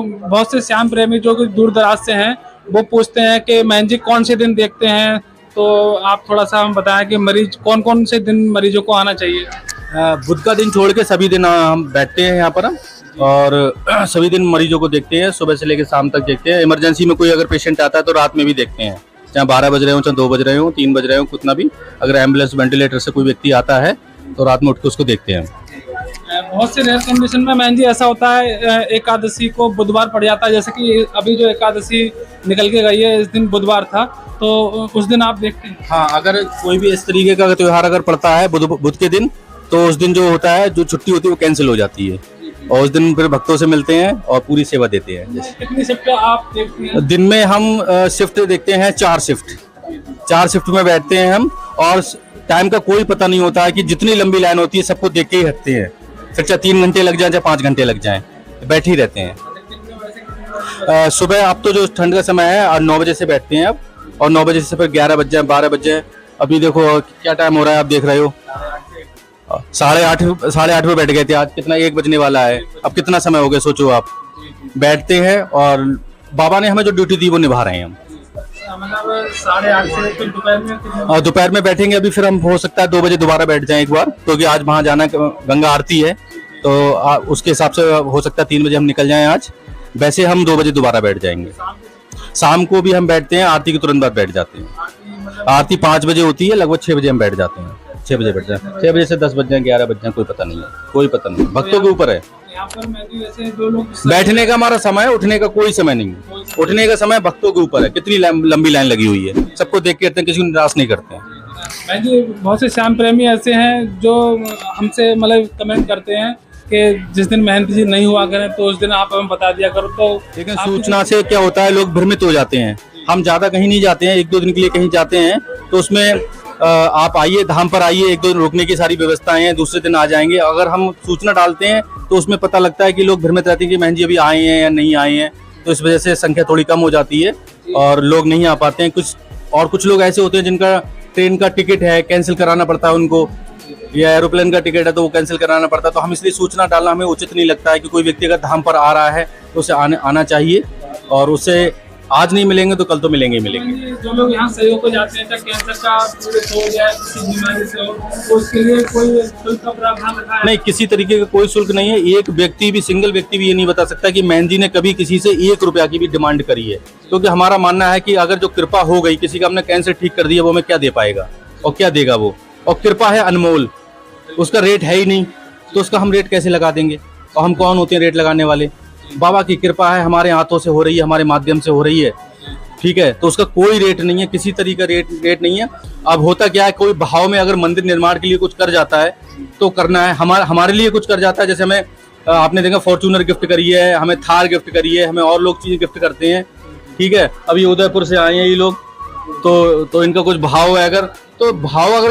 बहुत से श्याम प्रेमी जो कि दूर दराज से हैं वो पूछते हैं कि मैन जी कौन से दिन देखते हैं, तो आप थोड़ा सा हम बताएं कि मरीज कौन कौन से दिन मरीजों को आना चाहिए। बुध का दिन छोड़ के सभी दिन हम बैठते हैं यहाँ पर हम, और सभी दिन मरीजों को देखते हैं, सुबह से लेकर शाम तक देखते हैं। इमरजेंसी में कोई अगर पेशेंट आता है तो रात में भी देखते हैं, चाहे 12 बज रहे हो, चाहे 2 बज रहे हो, 3 बज रहे हो, कितना भी। अगर एम्बुलेंस वेंटिलेटर से कोई व्यक्ति आता है तो रात में उठ के उसको देखते हैं। बहुत से रेयर कंडीशन में मैन जी ऐसा होता है एकादशी को बुधवार पड़ जाता है, जैसे कि अभी जो एकादशी निकल के गई है इस दिन बुधवार था, तो उस दिन आप देखते हैं। हाँ, अगर कोई भी इस तरीके का त्योहार अगर पड़ता है बुध के दिन, तो उस दिन जो होता है, जो छुट्टी होती है वो कैंसिल हो जाती है, और उस दिन फिर भक्तों से मिलते हैं और पूरी सेवा देते हैं। कितनी शिफ्ट आप देखते हैं? दिन में हम शिफ्ट देखते हैं 4 शिफ्ट में बैठते हैं हम, और टाइम का कोई पता नहीं होता है कि जितनी लंबी लाइन होती है सबको देख के ही हटते हैं, फिर चाहे 3 घंटे लग जाए चाहे 5 घंटे लग जाए, बैठे ही रहते हैं। सुबह आप तो जो ठंड का समय है 9 बजे से बैठते हैं अब, और 9 बजे से फिर 11 बज जाए, 12 बज जाए। अभी देखो क्या टाइम हो रहा है, आप देख रहे हो 8:30 पे बैठ गए थे, आज कितना 1 बजने वाला है। अब कितना समय हो गया सोचो आप। बैठते हैं और बाबा ने हमें जो ड्यूटी दी वो निभा रहे हैं हम। मतलब 8:30 से दोपहर में, और दोपहर में बैठेंगे अभी, फिर हम हो सकता है 2 बजे दोबारा बैठ जाएं एक बार, क्योंकि आज वहाँ जाना, गंगा आरती है, तो उसके हिसाब से हो सकता है 3 बजे हम निकल जाएं आज। वैसे हम 2 बजे दोबारा बैठ जाएंगे। शाम को भी हम बैठते हैं, आरती के तुरंत बाद बैठ जाते हैं। आरती 5 बजे होती है, लगभग 6 बजे हम बैठ जाते हैं। 6 बजे बैठ जाए, 6 बजे से 10 बज जाए, 11 बज जाए, कोई पता नहीं है, कोई पता नहीं, भक्तों के ऊपर है। यहाँ पर मैं भी वैसे जो लोग बैठने का हमारा समय है, उठने का कोई समय नहीं है। उठने का समय भक्तों के ऊपर है, कितनी लंबी लाइन लगी हुई है, सबको देख के आते हैं, किसी को निराश नहीं करते हैं। मैं जी बहुत से श्याम प्रेमी ऐसे हैं जो हमसे मतलब कमेंट करते हैं कि जिस दिन महंत जी नहीं हुआ करें तो उस दिन आप हमें बता दिया करो। तो लेकिन सूचना से क्या होता है, लोग भ्रमित हो जाते हैं। हम ज्यादा कहीं नहीं जाते हैं, 1-2 दिन के लिए कहीं जाते हैं, तो उसमें आप आइए, धाम पर आइए, 1-2 दिन रुकने की सारी व्यवस्थाएं हैं, दूसरे दिन आ जाएंगे। अगर हम सूचना डालते हैं तो उसमें पता लगता है कि लोग भ्रमित रहते हैं कि महंत जी अभी आए हैं या नहीं आए हैं, तो इस वजह से संख्या थोड़ी कम हो जाती है और लोग नहीं आ पाते हैं। कुछ लोग ऐसे होते हैं जिनका ट्रेन का टिकट है, कैंसिल कराना पड़ता है उनको, या एरोप्लेन का टिकट है तो वो कैंसिल कराना पड़ता है। तो हम इसलिए सूचना डालना हमें उचित नहीं लगता है कि कोई व्यक्ति अगर धाम पर आ रहा है तो उसे आना चाहिए, और उससे आज नहीं मिलेंगे तो कल तो मिलेंगे ही मिलेंगे। जो लोग यहाँ सहयोग को जाते हैं, कैंसर का पीड़ित हो या किसी बीमारी से हो, तो उसके लिए कोई शुल्क का प्रावधान रखा है? नहीं, किसी तरीके का कोई शुल्क नहीं है। एक व्यक्ति भी, सिंगल व्यक्ति भी ये नहीं बता सकता कि महंत जी ने कभी किसी से 1 रुपया की भी डिमांड करी है, क्योंकि हमारा मानना है कि अगर जो कृपा हो गई, किसी का हमने कैंसर ठीक कर दिया, वो हमें क्या दे पाएगा और क्या देगा वो। और कृपा है अनमोल, उसका रेट है ही नहीं, तो उसका हम रेट कैसे लगा देंगे, और हम कौन होते हैं रेट लगाने वाले। बाबा की कृपा है, हमारे हाथों से हो रही है, हमारे माध्यम से हो रही है, ठीक है, तो उसका कोई रेट नहीं है, किसी तरीके का रेट नहीं है। अब होता क्या है, कोई भाव में अगर मंदिर निर्माण के लिए कुछ कर जाता है तो करना है, हमारे लिए कुछ कर जाता है, जैसे हमें आपने देखा फॉर्च्यूनर गिफ्ट करी है, हमें थार गिफ्ट करी है, हमें और लोग चीजें गिफ्ट करते हैं, ठीक है। अभी उदयपुर से आए हैं ये लोग, तो इनका कुछ भाव है, अगर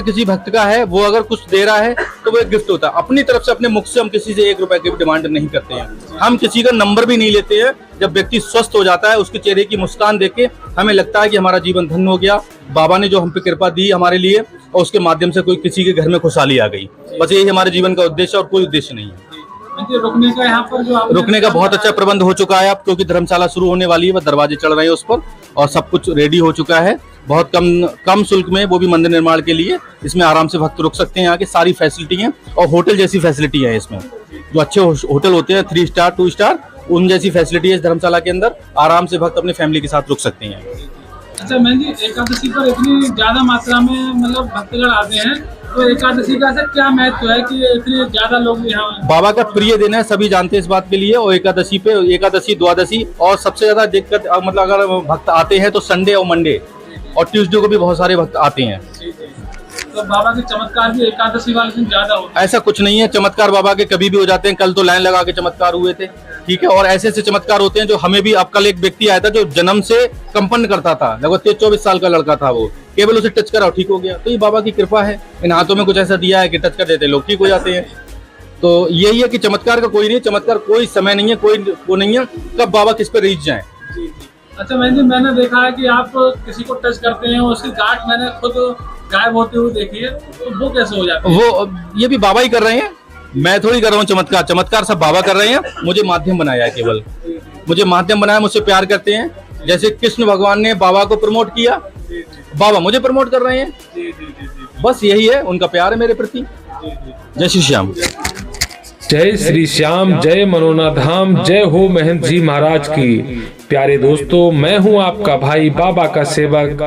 किसी भक्त का है, वो अगर कुछ दे रहा है तो वो एक गिफ्ट होता है। अपनी तरफ से, अपने मुख से हम किसी से 1 रुपए की डिमांड नहीं करते हैं। हम किसी का नंबर भी नहीं लेते हैं। जब व्यक्ति स्वस्थ हो जाता है, उसके चेहरे की मुस्कान देख के हमें लगता है कि हमारा जीवन धन्य हो गया, बाबा ने जो हम पे कृपा दी हमारे लिए, और उसके माध्यम से कोई किसी के घर में खुशहाली आ गई। बस यही हमारे जीवन का उद्देश्य और कोई उद्देश्य नहीं है। रुकने का यहाँ पर जो रुकने का बहुत अच्छा प्रबंध हो चुका है अब, क्योंकि धर्मशाला शुरू होने वाली है, वह दरवाजे चढ़ रहे हैं उस पर, और सब कुछ रेडी हो चुका है। बहुत कम शुल्क में, वो भी मंदिर निर्माण के लिए। इसमें आराम से भक्त रुक सकते हैं, यहाँ की सारी फैसिलिटी है, और होटल जैसी फैसिलिटी है इसमें। जो अच्छे होटल होते हैं 3 स्टार 2 स्टार, उन जैसी फैसिलिटी है इस धर्मशाला के अंदर। आराम से भक्त अपनी फैमिली के साथ रुक सकते हैं। अच्छा मैन जी, एकादशी पर इतनी ज्यादा मात्रा में मतलब भक्तगण आते हैं, तो एकादशी का ऐसा क्या महत्व है कि इतने ज्यादा लोग यहाँ? बाबा का प्रिय दिन है, सभी जानते हैं इस बात के लिए। और एकादशी, द्वादशी, और सबसे ज्यादा दिक्कत मतलब अगर भक्त आते हैं तो संडे और मंडे और ट्यूसडे को भी बहुत सारे भक्त आते हैं। तो बाबा के चमत्कार भी एकादशी वाले दिन ज्यादा होते हैं? ऐसा कुछ नहीं है, चमत्कार बाबा के कभी भी हो जाते हैं। कल तो लाइन लगा के चमत्कार हुए थे, ठीक है। और ऐसे ऐसे चमत्कार होते हैं जो हमें भी, अब कल एक व्यक्ति आया था जो जन्म से कंपन करता था, लगभग 23-24 साल का लड़का था, वो केवल उसे टच करा ठीक हो गया। तो ये बाबा की कृपा है, इन हाथों में कुछ ऐसा दिया है कि टच कर देते लोग ठीक हो जाते हैं। तो यही है कि चमत्कार का कोई नहीं, चमत्कार कोई समय नहीं है, कोई वो नहीं है कब बाबा किस पे रीच जाए। अच्छा मैन जी, मैंने देखा है कि आप किसी को टच करते हैं, उसकी गांठ मैंने खुद गायब होते हुए देखी है, तो वो कैसे हो जाता है? वो ये भी बाबा ही कर रहे हैं, मैं थोड़ी कर रहा हूँ चमत्कार सब बाबा कर रहे हैं, मुझे माध्यम बनाया है केवल। मुझे माध्यम बनाया, मुझसे प्यार करते हैं। जैसे कृष्ण भगवान ने बाबा को प्रमोट किया, बाबा मुझे प्रमोट कर रहे हैं। बस यही है, उनका प्यार है मेरे प्रति। जय श्री श्याम। जय श्री श्याम, जय मनोना धाम, जय हो महंत जी महाराज की। प्यारे दोस्तों, मैं हूं आपका भाई बाबा का सेवक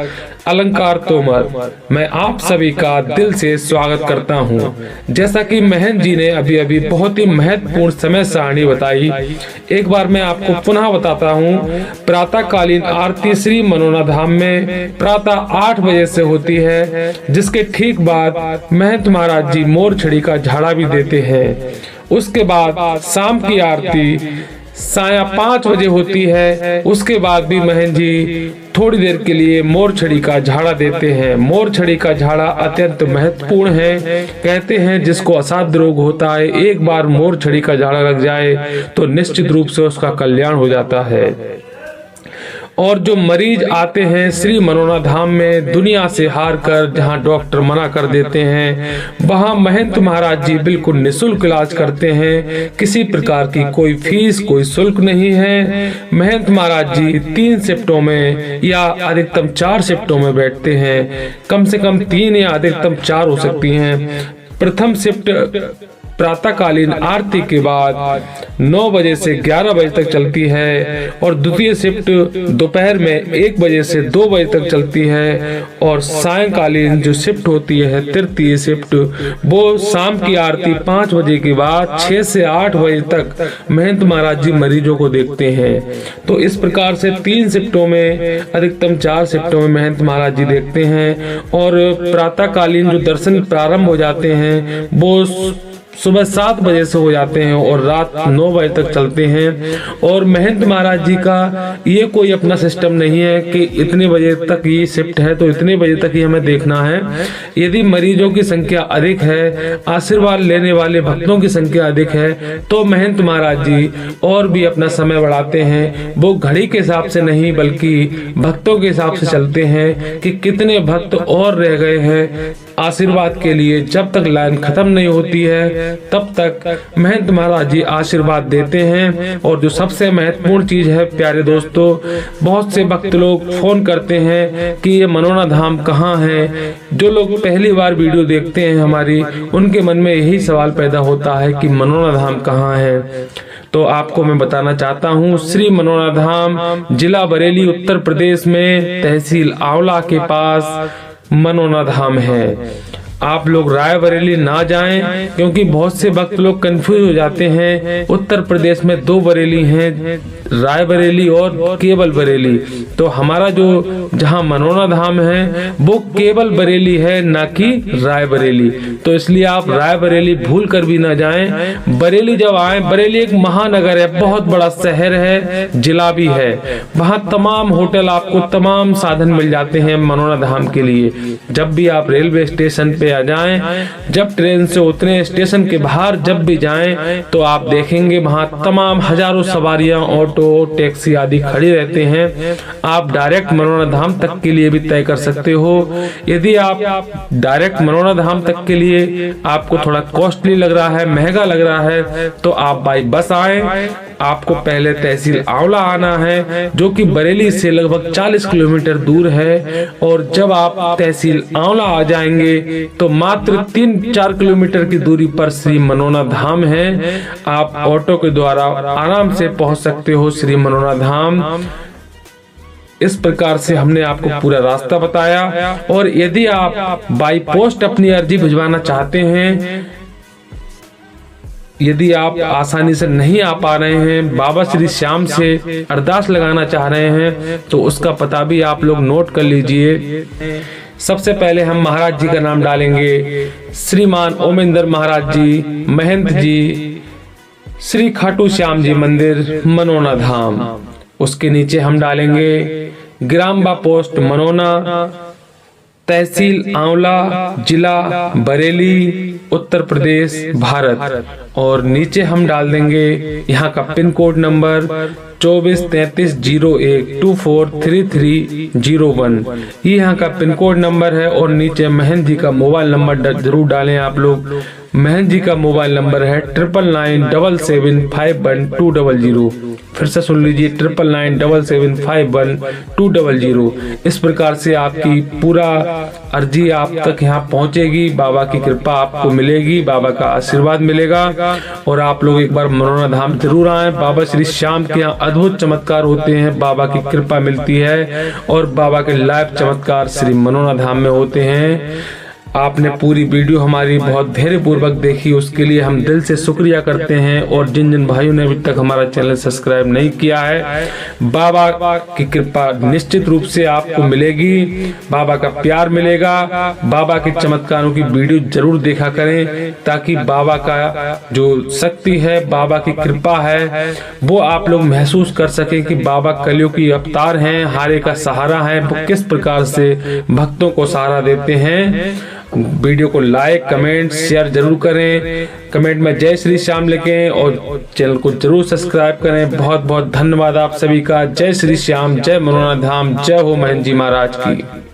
अलंकार तोमर। मैं आप सभी का दिल से स्वागत करता हूं। जैसा कि महंत जी ने अभी अभी बहुत ही महत्वपूर्ण समय सारणी बताई, एक बार मैं आपको पुनः बताता हूं। प्रातःकालीन आरती श्री मनोना धाम में प्रातः 8 बजे से होती है, जिसके ठीक बाद महंत महाराज जी मोर छड़ी का झाड़ा भी देते हैं। उसके बाद शाम की आरती साया 5 बजे होती है। उसके बाद भी महंत जी थोड़ी देर के लिए मोर छड़ी का झाड़ा देते हैं। मोर छड़ी का झाड़ा अत्यंत महत्वपूर्ण है। कहते हैं जिसको असाध्य रोग होता है, एक बार मोर छड़ी का झाड़ा लग जाए तो निश्चित रूप से उसका कल्याण हो जाता है। और जो मरीज आते हैं श्री मनोना धाम में दुनिया से हार कर, जहाँ डॉक्टर मना कर देते हैं, वहाँ महंत महाराज जी बिल्कुल निःशुल्क इलाज करते हैं। किसी प्रकार की कोई फीस, कोई शुल्क नहीं है। महंत महाराज जी 3 शिफ्टों में या अधिकतम 4 शिफ्टों में बैठते हैं। कम से कम 3 या अधिकतम 4 हो सकती हैं। प्रथम शिफ्ट प्रातःकालीन आरती के बाद 9 बजे से 11 बजे तक चलती है और द्वितीय शिफ्ट दोपहर में 1 बजे से 2 बजे तक चलती है। और सायंकालीन जो शिफ्ट होती है तृतीय शिफ्ट, वो शाम की आरती 5 बजे के बाद 6 से 8 बजे तक महंत महाराज जी मरीजों को देखते हैं। तो इस प्रकार से 3 शिफ्टों में अधिकतम 4 शिफ्टों में महंत महाराज जी देखते हैं। और प्रातःकालीन जो दर्शन प्रारंभ हो जाते हैं वो सुबह 7 बजे से हो जाते हैं और रात 9 बजे तक चलते हैं। और महंत महाराज जी का ये कोई अपना सिस्टम नहीं है कि इतने बजे तक ये शिफ्ट है तो इतने बजे तक ही हमें देखना है। यदि मरीजों की संख्या अधिक है, आशीर्वाद लेने वाले भक्तों की संख्या अधिक है, तो महंत महाराज जी और भी अपना समय बढ़ाते हैं। वो घड़ी के हिसाब से नहीं बल्कि भक्तों के हिसाब से चलते हैं कि कितने भक्त और रह गए हैं आशीर्वाद के लिए। जब तक लाइन खत्म नहीं होती है तब तक महंत महाराज जी आशीर्वाद देते हैं। और जो सबसे महत्वपूर्ण चीज है प्यारे दोस्तों, बहुत से भक्त लोग फोन करते हैं कि ये मनोना धाम कहाँ है। जो लोग पहली बार वीडियो देखते हैं हमारी, उनके मन में यही सवाल पैदा होता है कि मनोना धाम कहाँ है। तो आपको मैं बताना चाहता हूँ, श्री मनोना धाम जिला बरेली उत्तर प्रदेश में तहसील आंवला के पास मनोना धाम है। आप लोग रायबरेली ना जाएं, क्योंकि बहुत से भक्त लोग कंफ्यूज हो जाते हैं। उत्तर प्रदेश में 2 बरेली हैं, रायबरेली और केवल बरेली। तो हमारा जो जहां मनोना धाम है वो केवल बरेली है, ना कि रायबरेली। तो इसलिए आप रायबरेली भूल कर भी ना जाएं। बरेली जब आए, बरेली एक महानगर है, बहुत बड़ा शहर है, जिला भी है। वहां तमाम होटल, आपको तमाम साधन मिल जाते हैं मनोना धाम के लिए। जब भी आप रेलवे स्टेशन पे आ जाएं, जब ट्रेन से उतरे, स्टेशन के बाहर जब भी जाएं, तो आप देखेंगे वहां तमाम हजारों सवारियां, ऑटो, टैक्सी आदि खड़ी रहते हैं। आप डायरेक्ट मनोना धाम तक के लिए भी तय कर सकते हो। यदि आप डायरेक्ट मनोना धाम तक के लिए आपको थोड़ा कॉस्टली लग रहा है, महंगा लग रहा है, तो आप बाई बस आए। आपको पहले तहसील आंवला आना है, जो कि बरेली से लगभग 40 किलोमीटर दूर है। और जब आप तहसील आंवला आ जाएंगे तो मात्र 3-4 किलोमीटर की दूरी पर श्री मनोना धाम है। आप ऑटो के द्वारा आराम से पहुंच सकते हो श्री मनोना धाम। इस प्रकार से हमने आपको पूरा रास्ता बताया। और यदि आप बाई पोस्ट अपनी अर्जी भिजवाना चाहते हैं, यदि आप आसानी से नहीं आ पा रहे हैं, बाबा श्री श्याम से अरदास लगाना चाह रहे हैं, तो उसका पता भी आप लोग नोट कर लीजिए। सबसे पहले हम महाराज जी का नाम डालेंगे, श्रीमान ओमेंद्र महाराज जी, महंत जी, श्री खाटू श्याम जी मंदिर मनोना धाम। उसके नीचे हम डालेंगे ग्राम बा पोस्ट मनोना, तहसील आंवला, जिला बरेली, उत्तर प्रदेश, भारत। और नीचे हम डाल देंगे यहाँ का पिन कोड नंबर 243301243301। ये यहाँ का पिन कोड नंबर है। और नीचे महंत जी का मोबाइल नंबर जरूर डालें आप लोग, महंत जी का मोबाइल नंबर है 9997751200। फिर से सुन लीजिए 9997751200। इस प्रकार से आपकी पूरा अर्जी आप तक यहाँ पहुँचेगी, बाबा की कृपा आपको मिलेगी, बाबा का आशीर्वाद मिलेगा। और आप लोग एक बार मनोना धाम जरूर आए। बाबा श्री श्याम के यहाँ अद्भुत चमत्कार होते हैं, बाबा की कृपा मिलती है और बाबा के लाइव चमत्कार श्री मनोना धाम में होते हैं। आपने पूरी वीडियो हमारी बहुत धैर्य पूर्वक देखी, उसके लिए हम दिल से शुक्रिया करते हैं। और जिन जिन भाइयों ने अभी तक हमारा चैनल सब्सक्राइब नहीं किया है, बाबा की कृपा निश्चित रूप से आपको मिलेगी, बाबा का प्यार मिलेगा। बाबा के चमत्कारों की वीडियो जरूर देखा करें, ताकि बाबा का जो शक्ति है, बाबा की कृपा है, वो आप लोग महसूस कर सकें कि बाबा कलयुग की अवतार हैं, हारे का सहारा है, वो किस प्रकार से भक्तों को सहारा देते हैं। वीडियो को लाइक, कमेंट, शेयर जरूर करें। कमेंट में जय श्री श्याम लिखें और चैनल को जरूर सब्सक्राइब करें। बहुत बहुत धन्यवाद आप सभी का। जय श्री श्याम, जय मनोना धाम, जय हो महंत जी महाराज की।